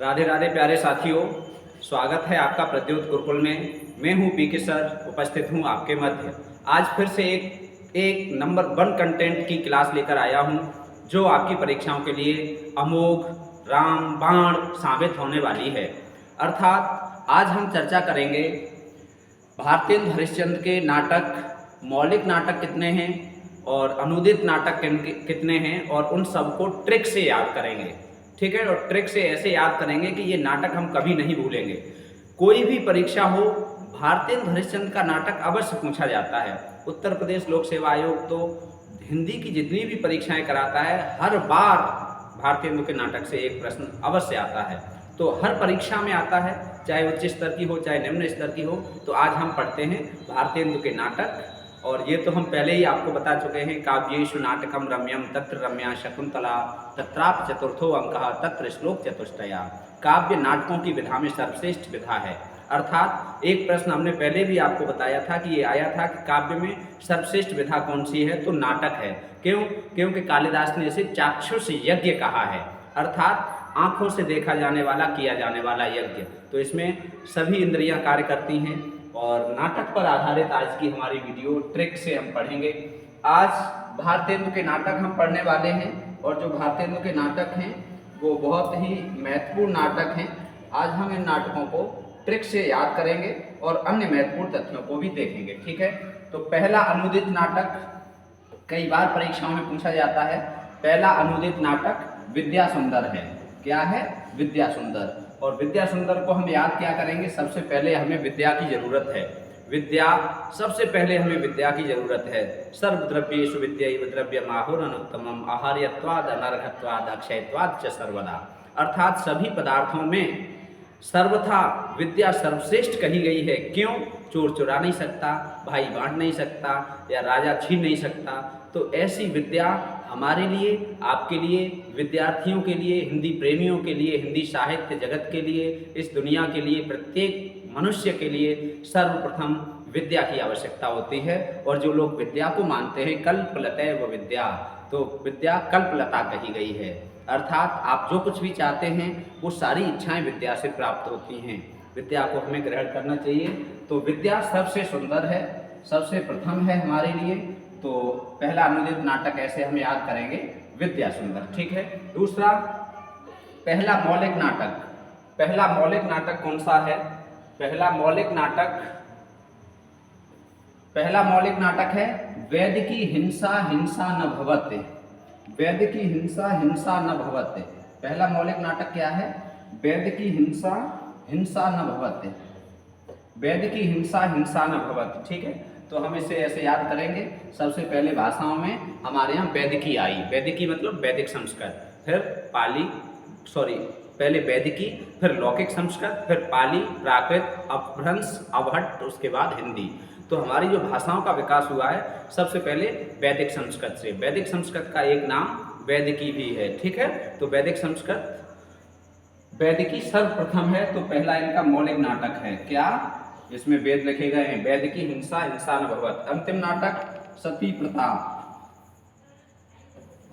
राधे राधे प्यारे साथियों, स्वागत है आपका प्रद्योत गुरुकुल में। मैं हूं पीके सर, उपस्थित हूं आपके मध्य। आज फिर से एक नंबर 1 कंटेंट की क्लास लेकर आया हूं, जो आपकी परीक्षाओं के लिए अमोघ राम बाण साबित होने वाली है। अर्थात आज हम चर्चा करेंगे भारतेंदु हरिश्चंद्र के नाटक, मौलिक नाटक कितने हैं और अनुदित नाटक कितने हैं, और उन सबको ट्रिक से याद करेंगे। ठीक है, और ट्रिक से ऐसे याद करेंगे कि ये नाटक हम कभी नहीं भूलेंगे। कोई भी परीक्षा हो, भारतेंदु हरिश्चंद्र का नाटक अवश्य पूछा जाता है। उत्तर प्रदेश लोक सेवा आयोग तो हिंदी की जितनी भी परीक्षाएं कराता है, हर बार भारतेंदु के नाटक से एक प्रश्न अवश्य आता है। तो हर परीक्षा में आता है, चाहे उच्च स्तर की हो चाहे निम्न स्तर की हो। तो आज हम पढ़ते हैं भारतेंदु के नाटक, और ये तो हम पहले ही आपको बता चुके हैं। काव्येषु नाटकम रम्यम तत्र रम्या शकुंतला तत्राप चतुर्थो अंकः तत्र श्लोक चतुष्टया। काव्य नाटकों की विधा में सर्वश्रेष्ठ विधा है। अर्थात एक प्रश्न हमने पहले भी आपको बताया था कि ये आया था कि काव्य में सर्वश्रेष्ठ विधा कौन सी है, तो नाटक है। क्यों? क्योंकि कालिदास ने इसे चाक्षुष यज्ञ कहा है, अर्थात आंखों से देखा जाने वाला, किया जाने वाला यज्ञ। तो इसमें सभी इंद्रियां कार्य करती हैं, और नाटक पर आधारित आज की हमारी वीडियो ट्रिक से हम पढ़ेंगे। आज भारतेंदु के नाटक हम पढ़ने वाले हैं, और जो भारतेंदु के नाटक हैं वो बहुत ही महत्वपूर्ण नाटक हैं। आज हम इन नाटकों को ट्रिक से याद करेंगे और अन्य महत्वपूर्ण तथ्यों को भी देखेंगे। ठीक है, तो पहला अनुदित नाटक कई बार परीक्षाओं में पूछा जाता है। पहला अनुदित नाटक विद्या सुंदर है। क्या है? विद्या सुंदर। और विद्या सुंदर को हम याद क्या करेंगे? सबसे पहले हमें विद्या की जरूरत है। विद्या, सबसे पहले हमें विद्या की जरूरत है। सर्वद्रव्येषु विद्यैव द्रव्यमाहुरनुत्तमम् आहार्यत्वाद् अनर्घत्वाद् अक्षयत्वाद् च सर्वदा। अर्थात सभी पदार्थों में सर्वथा विद्या सर्वश्रेष्ठ कही गई है। क्यों? चोर चुरा नहीं सकता, भाई बांट नहीं सकता, या राजा छीन नहीं सकता। तो ऐसी विद्या हमारे लिए, आपके लिए, विद्यार्थियों के लिए, हिंदी प्रेमियों के लिए, हिंदी साहित्य जगत के लिए, इस दुनिया के लिए, प्रत्येक मनुष्य के लिए सर्वप्रथम विद्या की आवश्यकता होती है। और जो लोग विद्या को मानते हैं, कल्पलतैव विद्या, तो विद्या कल्पलता कही गई है। अर्थात आप जो कुछ भी चाहते हैं वो सारी इच्छाएं विद्या से प्राप्त होती हैं। विद्या को हमें ग्रहण करना चाहिए। तो विद्या सबसे सुंदर है, सबसे प्रथम है हमारे लिए। तो पहला अनुदित नाटक ऐसे हम याद करेंगे, विद्या सुंदर। ठीक है। दूसरा, पहला मौलिक नाटक। पहला मौलिक नाटक कौन सा है? पहला मौलिक नाटक है वेद की हिंसा हिंसा न भवते। वेद की हिंसा हिंसा न भवते। पहला मौलिक नाटक क्या है? वेद की हिंसा हिंसा न भवते। वेद की हिंसा हिंसा न भवते। ठीक है, तो हम इसे ऐसे याद करेंगे। सबसे पहले भाषाओं में हमारे यहाँ वैदिकी आई। वैदिकी मतलब वैदिक संस्कृत, फिर पाली, पहले वैदिकी, फिर लौकिक संस्कृत, फिर पाली, प्राकृत, अपभ्रंश, अवहट्ट, उसके बाद हिंदी। तो हमारी जो भाषाओं का विकास हुआ है सबसे पहले वैदिक संस्कृत से। वैदिक संस्कृत का एक नाम वैदिकी भी है। ठीक है, तो वैदिक संस्कृत, वैदिकी सर्वप्रथम है। तो पहला इनका मौलिक नाटक है। क्या? इसमें वेद लिखे गए हैं। वेद की हिंसा हिंसा न भवत। अंतिम नाटक सती प्रताप।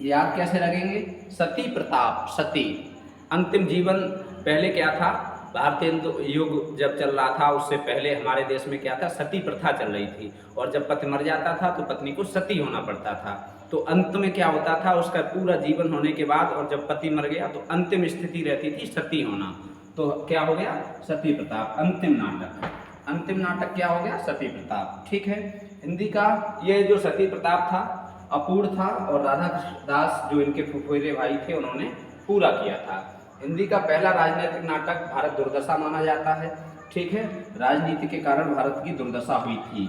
ये आप कैसे लगेंगे? सती प्रताप, सती अंतिम जीवन। पहले क्या था? भारतेंदु युग जब चल रहा था उससे पहले हमारे देश में क्या था? सती प्रथा चल रही थी, और जब पति मर जाता था तो पत्नी को सती होना पड़ता था। तो अंत में क्या होता था? उसका पूरा जीवन होने के बाद, और जब पति मर गया तो अंतिम स्थिति रहती थी सती होना। तो क्या हो गया? सती प्रताप। अंतिम नाटक, अंतिम नाटक क्या हो गया? सती प्रताप। ठीक है। हिंदी का ये जो सती प्रताप था अपूर्ण था, और राधा दास जो इनके फुफेरे भाई थे उन्होंने पूरा किया था। हिंदी का पहला राजनीतिक नाटक भारत दुर्दशा माना जाता है। ठीक है, राजनीति के कारण भारत की दुर्दशा हुई थी।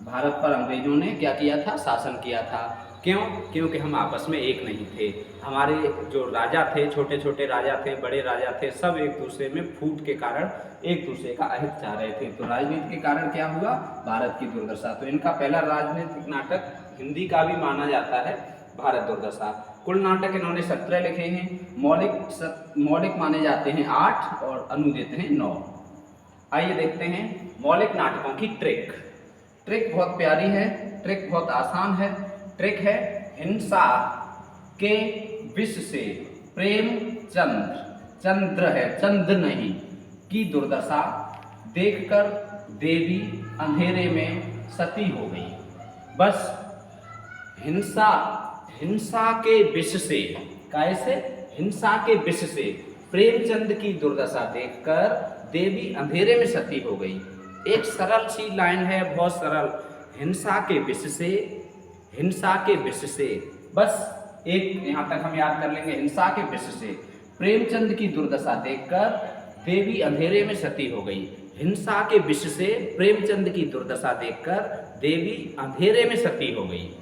भारत पर अंग्रेजों ने क्या किया था? शासन किया था। क्यों? क्योंकि हम आपस में एक नहीं थे। हमारे जो राजा थे, छोटे छोटे राजा थे, बड़े राजा थे, सब एक दूसरे में फूट के कारण एक दूसरे का अहित चाह रहे थे। तो राजनीति के कारण क्या हुआ? भारत की दुर्दशा। तो इनका पहला राजनीतिक नाटक हिंदी का भी माना जाता है भारत दुर्दशा। कुल नाटक इन्होंने 17 लिखे हैं। मौलिक माने जाते हैं 8 और अनुदित हैं 9। आइए देखते हैं मौलिक नाटकों की ट्रिक। ट्रिक बहुत प्यारी है, ट्रिक बहुत आसान है। ट्रिक है हिंसा के विष से प्रेमचंद्र चंद्र है, चंद नहीं, की दुर्दशा देखकर देवी अंधेरे में सती हो गई। बस हिंसा के विष से, कैसे? हिंसा के विष से प्रेमचंद की दुर्दशा देखकर देवी अंधेरे में सती हो गई। एक सरल सी लाइन है, बहुत सरल। हिंसा के विष से, हिंसा के विष से, बस एक यहाँ तक हम याद कर लेंगे। हिंसा के विष से प्रेमचंद की दुर्दशा देखकर देवी अंधेरे में सती हो गई। हिंसा के विष से प्रेमचंद की दुर्दशा देखकर देवी अंधेरे में सती हो गई।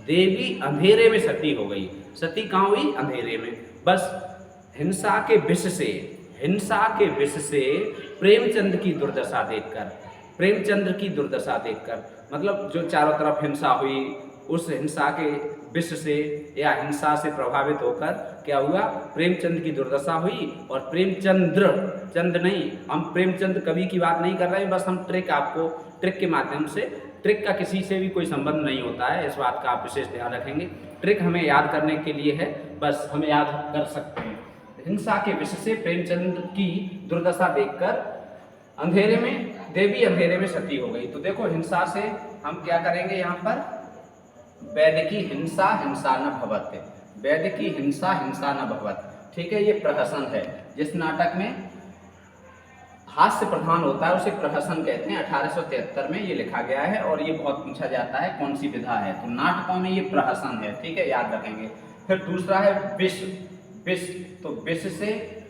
देवी अंधेरे में सती हो गई। सती कहाँ हुई? अंधेरे में। बस हिंसा के विष से, हिंसा के विष से प्रेमचंद की दुर्दशा देखकर, प्रेमचंद्र की दुर्दशा देखकर, मतलब जो चारों तरफ हिंसा हुई, उस हिंसा के विष से या हिंसा से प्रभावित होकर क्या हुआ? प्रेमचंद की दुर्दशा हुई। और प्रेमचंद्र, चंद नहीं, हम प्रेमचंद कवि की बात नहीं कर रहे हैं, बस हम ट्रिक, आपको ट्रिक के माध्यम से, ट्रिक का किसी से भी कोई संबंध नहीं होता है, इस बात का आप विशेष ध्यान रखेंगे। ट्रिक हमें याद करने के लिए है, बस हमें याद कर सकते हैं। हिंसा के विष से प्रेमचंद की दुर्दशा देखकर अंधेरे में, देवी अंधेरे में सती हो गई। तो देखो, हिंसा से हम क्या करेंगे यहाँ पर? वैदिकी हिंसा हिंसा न भवत, वैदिकी हिंसा हिंसा न भवत। ठीक है, ये प्रहसन है। जिस नाटक में हास्य प्रधान होता है उसे प्रहसन कहते हैं। 1873 में ये लिखा गया है और ये बहुत पूछा जाता है कौन सी विधा है, तो नाटकों में ये प्रहसन है। ठीक है, याद रखेंगे। फिर दूसरा है विष, विष, तो विष से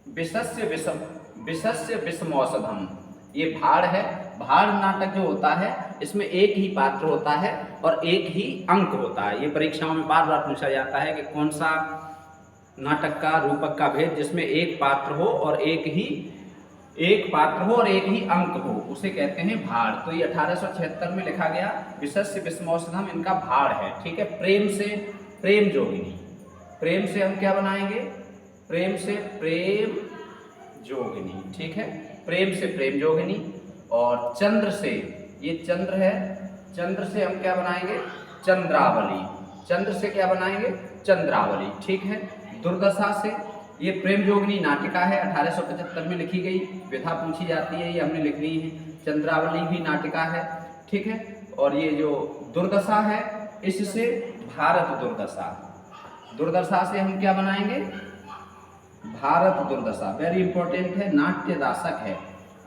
विषस्य विषम, विषस्य विषमौषधम, ये भाड़ है। भाड़ नाटक जो होता है इसमें एक ही पात्र होता है और एक ही अंक होता है। ये परीक्षाओं में बार बार पूछा जाता है कि कौन सा नाटक का रूपक का भेद जिसमें एक पात्र हो और एक ही अंक हो, उसे कहते हैं भाड़। तो ये 1876 में लिखा गया। विषस्य विषमौषधम इनका भाड़ है। ठीक है, प्रेम से प्रेम जोगिनी, प्रेम से हम क्या बनाएंगे? प्रेम से प्रेम जोगिनी। ठीक है, प्रेम से प्रेम जोगिनी। और चंद्र से, ये चंद्र है, चंद्र से हम क्या बनाएंगे? चंद्रावली। चंद्र से क्या बनाएंगे? चंद्रावली। ठीक है, दुर्दशा से, ये प्रेम जोगिनी नाटिका है, 1875 में लिखी गई, विधा पूछी जाती है, ये हमने लिख ली है। चंद्रावली भी नाटिका है। ठीक है, और ये जो दुर्दशा है इससे भारत दुर्दशा, दुर्दशा से हम क्या बनाएंगे? भारत दुर्दशा। वेरी इंपॉर्टेंट है, नाट्य रासक है।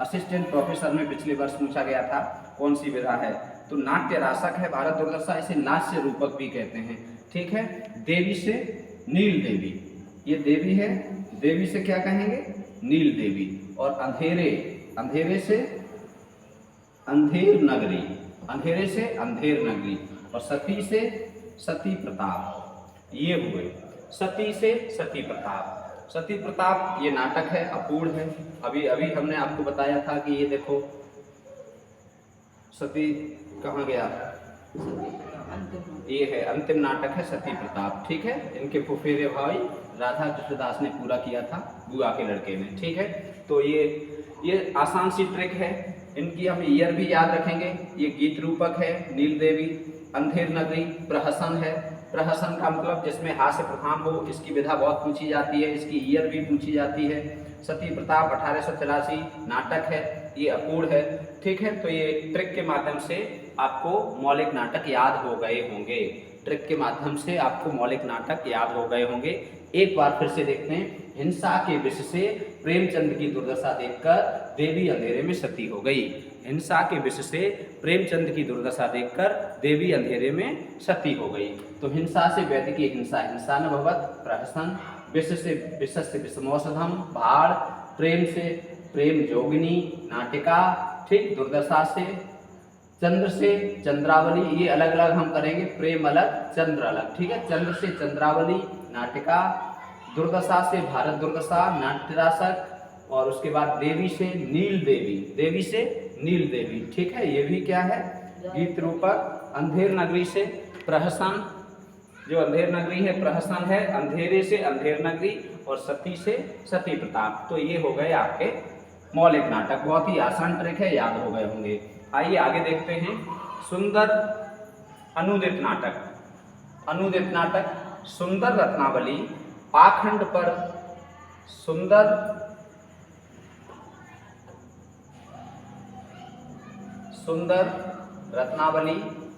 असिस्टेंट प्रोफेसर में पिछले वर्ष पूछा गया था कौन सी विधा है, तो नाट्य रासक है भारत दुर्दशा। इसे नाट्य रूपक भी कहते हैं। ठीक है, देवी से नील देवी, ये देवी है, देवी से क्या कहेंगे? नील देवी। और अंधेरे, अंधेरे से अंधेर नगरी, अंधेरे से अंधेर नगरी। और सती से सती प्रताप, ये हुए। सती से सती प्रताप, सती प्रताप ये नाटक है, अपूर्ण है। अभी अभी हमने आपको बताया था कि ये देखो सती कहाँ गया, ये है अंतिम नाटक है सती प्रताप। ठीक है, इनके फुफेरे भाई राधा कृष्णदास ने पूरा किया था बुआ के लड़के में। ठीक है, तो ये आसान सी ट्रिक है, इनकी हम ईयर भी याद रखेंगे। ये गीत रूपक है, नील देवी, अंधेर नगरी, प्रहसन है। प्रहसन का मतलब जिसमें हास्य प्रधान हो, इसकी विधा बहुत पूछी जाती है, इसकी ईयर भी पूछी जाती है। सती प्रताप 1883 नाटक है, ये अपूर्ण है। ठीक है, तो ये ट्रिक के माध्यम से आपको मौलिक नाटक याद हो गए होंगे। ट्रिक के माध्यम से आपको मौलिक नाटक याद हो गए होंगे। एक बार फिर से देखते हैं। हिंसा के विष से प्रेमचंद की दुर्दशा देखकर देवी अंधेरे में सती हो गई। हिंसा के विष से प्रेमचंद की दुर्दशा देखकर देवी अंधेरे में सती हो गई। तो हिंसा से वैदिकी हिंसा हिंसा न भवत, प्रहसन, विष से विषस्य विषमौषधम, भाड़, प्रेम से प्रेम जोगिनी नाटिका। ठीक, दुर्दशा से, चंद्र से चंद्रावली, ये अलग अलग हम करेंगे, प्रेम अलग चंद्र अलग। ठीक है, चंद्र से चंद्रावली नाटिका, दुर्दशा से भारत दुर्दशा नाट्यरासक, और उसके बाद देवी से नील देवी, देवी से नील देवी। ठीक है, ये भी क्या है? गीत रूपक। अंधेर नगरी से प्रहसन, जो अंधेर नगरी है प्रहसन है, अंधेरे से अंधेर नगरी, और सती से सती प्रताप। तो ये हो गए आपके मौलिक नाटक। बहुत ही आसान ट्रिक है, याद हो गए होंगे। आइए आगे देखते हैं। सुंदर अनुदित नाटक। अनुदित नाटक, सुंदर रत्नावली, पाखंड पर सुंदर रत्नावली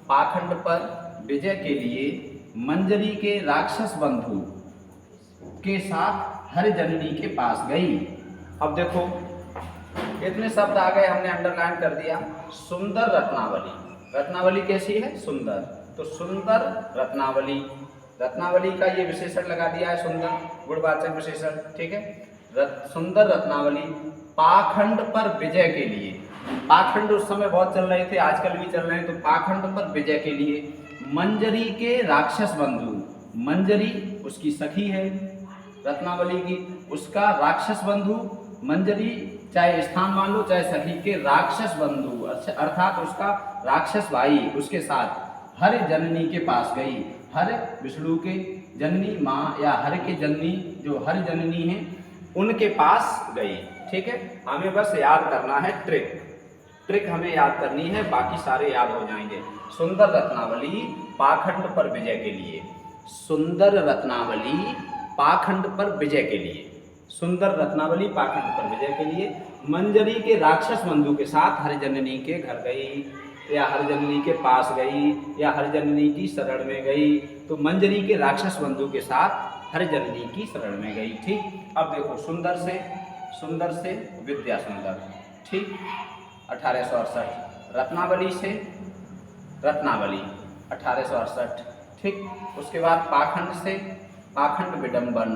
पाखंड पर विजय के लिए मंजरी के राक्षस बंधु के साथ हरिजननी के पास गई। अब देखो इतने शब्द आ गए, हमने अंडरलाइन कर दिया। सुंदर रत्नावली, रत्नावली कैसी है? सुंदर। तो सुंदर रत्नावली, रत्नावली का ये विशेषण लगा दिया है सुंदर, गुणवाचक विशेषण, ठीक है। सुंदर रत्नावली पाखंड पर विजय के लिए, पाखंड उस समय बहुत चल रहे थे, आजकल भी चल रहे हैं, तो पाखंड पर विजय के लिए मंजरी के राक्षस बंधु, मंजरी उसकी सखी है रत्नावली की, उसका राक्षस बंधु मंजरी, चाहे स्थान मान लो चाहे सखी के राक्षस बंधु अर्थात उसका राक्षस भाई, उसके साथ हर जननी के पास गई। हर विष्णु के जननी माँ या हर के जननी जो हर जननी है उनके पास गई। ठीक है, हमें बस याद करना है ट्रिक हमें याद करनी है, बाकी सारे याद हो जाएंगे। सुंदर रत्नावली पाखंड पर विजय के लिए, सुंदर रत्नावली पाखंड पर विजय के लिए, सुंदर रत्नावली पाखंड पर विजय के लिए मंजरी के राक्षस बंधु के साथ हरिजननी के घर गई या हरिजननी के पास गई या हरिजननी की शरण में गई। तो मंजरी के राक्षस बंधु के साथ हरिजननी की शरण में गई। ठीक, अब देखो सुंदर से विद्या सुंदर, ठीक, 1868। रत्नावली से रत्नावली 1868, ठीक। उसके बाद पाखंड से पाखंड विडंबन,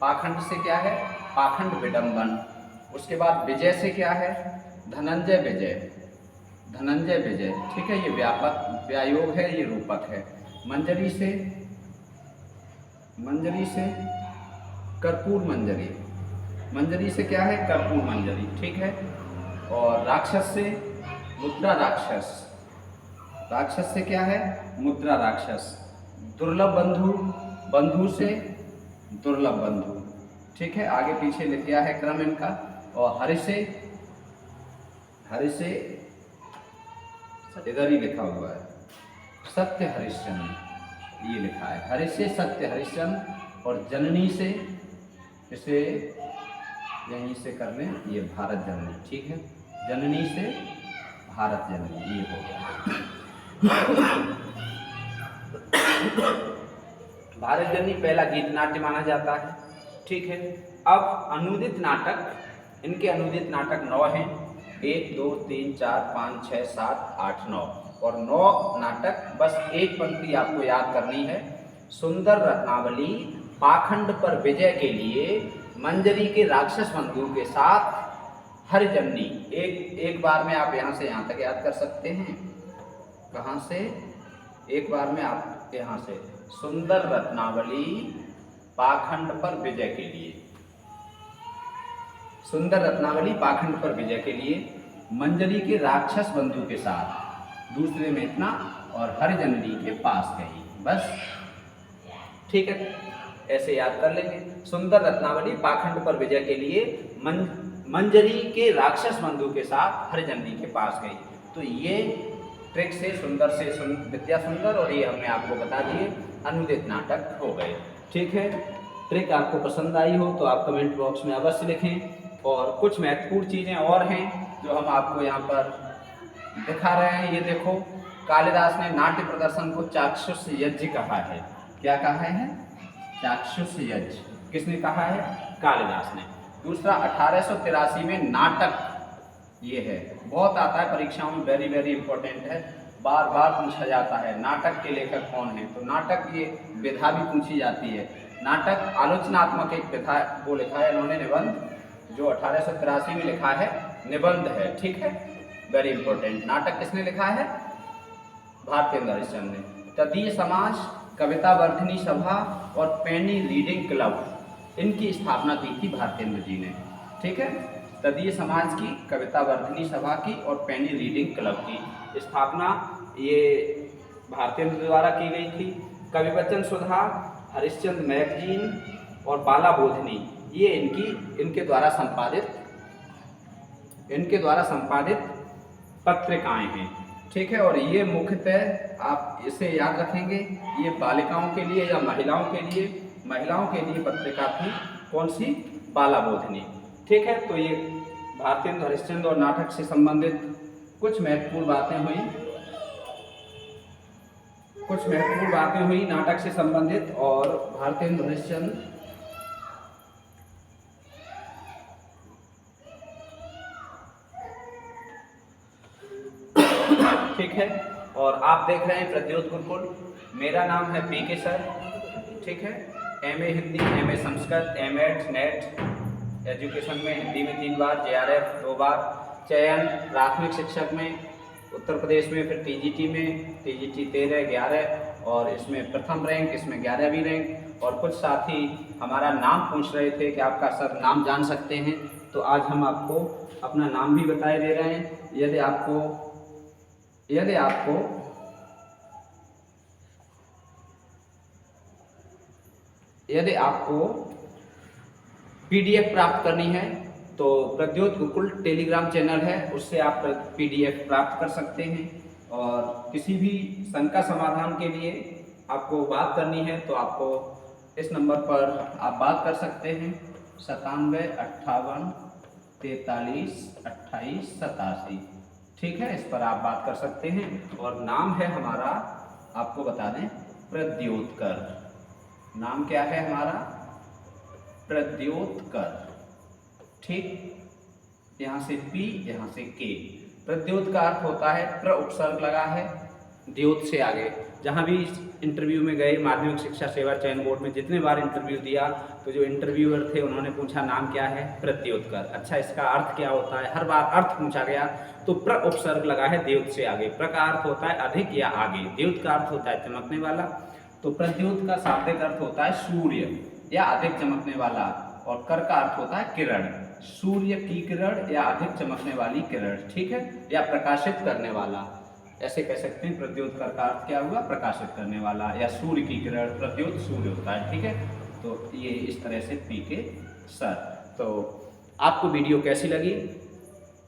पाखंड से क्या है? पाखंड विडंबन। उसके बाद विजय से क्या है? धनंजय विजय, धनंजय विजय, ठीक है। ये व्यापक व्यायोग है, ये रूपक है। मंजरी से कर्पूर मंजरी, मंजरी से क्या है? कर्पूर मंजरी, ठीक है। और राक्षस से मुद्रा राक्षस, राक्षस से क्या है? मुद्रा राक्षस। दुर्लभ बंधु, बंधु से दुर्लभ बंधु, ठीक है। आगे पीछे लिख गया है क्रम इनका। और हरि से इधर ही लिखा हुआ है सत्य हरिश्चंद्र, ये लिखा है हरि से सत्य हरिश्चंद्र। और जननी से, इसे यहीं से कर लें, ये भारत जननी, ठीक है। जननी से भारत जननी, ये हो गया। भारत जननी पहला गीत नाट्य माना जाता है, ठीक है। अब अनुदित नाटक, इनके अनुदित नाटक 9 हैं, 1 2 3 4 5 6 7 8 9, और 9 नाटक, बस एक पंक्ति आपको याद करनी है। सुंदर रत्नावली पाखंड पर विजय के लिए मंजरी के राक्षस बंधु के साथ हरिजननी, एक बार में आप यहाँ से यहाँ तक याद कर सकते हैं। कहाँ से? एक बार में आप यहाँ से, सुंदर रत्नावली पाखंड पर विजय के लिए, सुंदर रत्नावली पाखंड पर विजय के लिए मंजरी के राक्षस बंधु के साथ, दूसरे में इतना, और हरिजननी के पास गई। बस, ठीक है, ऐसे याद कर लेंगे। सुंदर रत्नावली पाखंड पर विजय के लिए मंजरी के राक्षस बंधु के साथ हरिजननी के पास गई। तो ये ट्रिक से सुंदर से विद्या सुंदर, और ये हमने आपको बता दिए अनुदित नाटक हो गए। ठीक है, ट्रिक आपको पसंद आई हो तो आप कमेंट बॉक्स में अवश्य लिखें। और कुछ महत्वपूर्ण चीज़ें और हैं जो हम आपको यहाँ पर दिखा रहे हैं। ये देखो, कालिदास ने नाट्य प्रदर्शन को चाक्षुष यज्ञ कहा है। क्या कहा है? चाक्षुष यज्ञ। किसने कहा है? कालिदास ने। दूसरा, 1883 में नाटक, ये है, बहुत आता है परीक्षाओं में, वेरी वेरी इंपॉर्टेंट है, बार बार पूछा जाता है, नाटक के लेखक कौन है? तो नाटक, ये विधा भी पूछी जाती है। नाटक आलोचनात्मक एक विधा वो लिखा है इन्होंने, निबंध, जो 1883 में लिखा है, निबंध है, ठीक है, वेरी इंपॉर्टेंट। नाटक किसने लिखा है? भारतेंद्र हरिश्चंद्र ने। तदीय समाज, कविता वर्धिनी सभा और पेनी रीडिंग क्लब, इनकी स्थापना की थी भारतेंद्र जी ने, ठीक है। तदीय समाज की, कविता वर्धिनी सभा की और पेनी रीडिंग क्लब की स्थापना ये भारतेंद्र द्वारा की गई थी। कविवचन सुधा, हरिश्चंद्र मैगजीन और बाला बोधनी, ये इनके द्वारा संपादित पत्रिकाएं हैं, ठीक है। और ये मुख्यतः आप इसे याद रखेंगे, ये बालिकाओं के लिए या महिलाओं के लिए पत्रिका थी। कौन सी? बाला बोधनी। ठीक है, तो ये भारतेंदु हरिश्चंद्र और नाटक से संबंधित कुछ महत्वपूर्ण बातें हुई नाटक से संबंधित, और भारतेंदु हरिश्चंद्र ठीक है। और आप देख रहे हैं प्रद्योत गुरुकुल। मेरा नाम है पीके सर। ठीक है, MA Hindi, MA Sanskrit, MEd, NET education में हिंदी में 3 बार, जेआरएफ 2 बार, चयन प्राथमिक शिक्षक में उत्तर प्रदेश में, फिर टीजीटी में, टीजीटी 13, 11 और इसमें प्रथम रैंक, इसमें 11वीं रैंक। और कुछ साथी हमारा नाम पूछ रहे थे कि आपका सर नाम जान सकते हैं, तो आज हम आपको अपना नाम भी बताए दे रहे हैं। यदि आपको पीडीएफ प्राप्त करनी है तो प्रद्योत गुरुकुल टेलीग्राम चैनल है, उससे आप पीडीएफ प्राप्त कर सकते हैं। और किसी भी शंका समाधान के लिए आपको बात करनी है तो आपको इस नंबर पर आप बात कर सकते हैं, 97 58 43 28 87। ठीक है, इस पर आप बात कर सकते हैं। और नाम है हमारा, आपको बता दें, प्रद्योतकर। नाम क्या है हमारा? प्रद्योतकर। ठीक, यहाँ से पी, यहाँ से के। प्रद्योत का अर्थ होता है, प्र उपसर्ग लगा है, द्योत से आगे। जहाँ भी इंटरव्यू में गए, माध्यमिक शिक्षा सेवा चयन बोर्ड में जितने बार इंटरव्यू दिया, तो जो इंटरव्यूअर थे उन्होंने पूछा नाम क्या है? प्रद्योतकर। अच्छा, इसका अर्थ क्या होता है? हर बार अर्थ पूछा गया तो प्र उपसर्ग लगा है द्योत से आगे। प्र का अर्थ होता है अधिक या आगे, द्योत का अर्थ होता है चमकने वाला। तो प्रद्योत का शाब्दिक अर्थ होता है सूर्य या अधिक चमकने वाला, और कर का अर्थ होता है किरण, सूर्य की किरण या अधिक चमकने वाली किरण। ठीक है, या प्रकाशित करने वाला, ऐसे कह सकते हैं। प्रद्योत कर का अर्थ क्या हुआ? प्रकाशित करने वाला या सूर्य की किरण। प्रद्योत सूर्य होता है। ठीक है, तो ये इस तरह से पीके सर। तो आपको वीडियो कैसी लगी?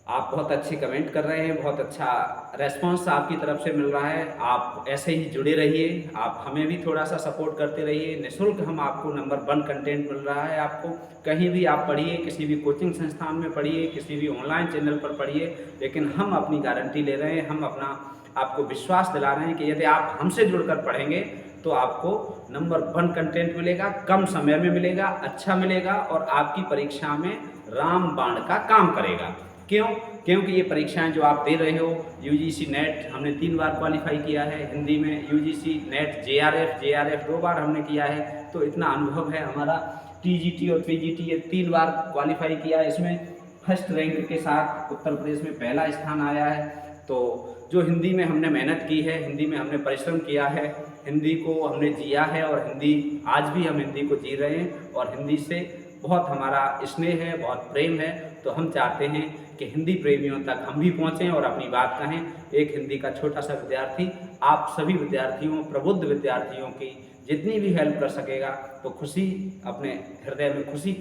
आप बहुत अच्छी कमेंट कर रहे हैं, बहुत अच्छा रेस्पॉन्स आपकी तरफ से मिल रहा है। आप ऐसे ही जुड़े रहिए, आप हमें भी थोड़ा सा सपोर्ट करते रहिए। निःशुल्क हम आपको नंबर 1 कंटेंट मिल रहा है। आपको कहीं भी आप पढ़िए, किसी भी कोचिंग संस्थान में पढ़िए, किसी भी ऑनलाइन चैनल पर पढ़िए, लेकिन हम अपनी गारंटी ले रहे हैं, हम अपना आपको विश्वास दिला रहे हैं कि यदि आप हमसे जुड़कर पढ़ेंगे तो आपको नंबर 1 कंटेंट मिलेगा, कम समय में मिलेगा, अच्छा मिलेगा, और आपकी परीक्षा में रामबाण का काम करेगा। क्यों? क्योंकि ये परीक्षाएं जो आप दे रहे हो, यूजीसी नेट हमने 3 बार क्वालिफाई किया है हिंदी में, यूजीसी नेट जेआरएफ 2 बार हमने किया है, तो इतना अनुभव है हमारा। टीजीटी और पीजीटी ये 3 बार क्वालिफाई किया है, इसमें फर्स्ट रैंक के साथ उत्तर प्रदेश में पहला स्थान आया है। तो जो हिंदी में हमने मेहनत की है, हिंदी में हमने परिश्रम किया है, हिंदी को हमने जिया है, और हिंदी आज भी हम हिंदी को जी रहे हैं, और हिंदी से बहुत हमारा स्नेह है, बहुत प्रेम है। तो हम चाहते हैं कि हिंदी प्रेमियों तक हम भी पहुँचें और अपनी बात कहें। एक हिंदी का छोटा सा विद्यार्थी आप सभी विद्यार्थियों, प्रबुद्ध विद्यार्थियों की जितनी भी हेल्प कर सकेगा तो खुशी, अपने हृदय में खुशी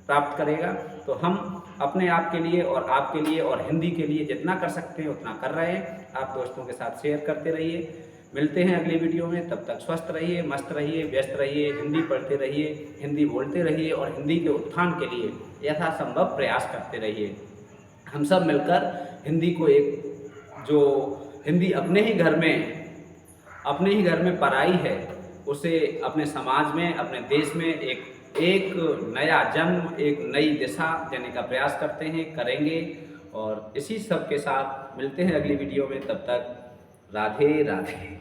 प्राप्त करेगा। तो हम अपने आप के लिए और आपके लिए और हिंदी के लिए जितना कर सकते हैं उतना कर रहे हैं। आप दोस्तों के साथ शेयर करते रहिए। मिलते हैं अगली वीडियो में, तब तक स्वस्थ रहिए, मस्त रहिए, व्यस्त रहिए, हिंदी पढ़ते रहिए, हिंदी बोलते रहिए, और हिंदी के उत्थान के लिए यथासंभव प्रयास करते रहिए। हम सब मिलकर हिंदी को जो हिंदी अपने ही घर में पराई है, उसे अपने समाज में, अपने देश में एक नया जन्म, एक नई दिशा देने का प्रयास करते हैं, करेंगे। और इसी सब के साथ मिलते हैं अगली वीडियो में, तब तक राधे राधे।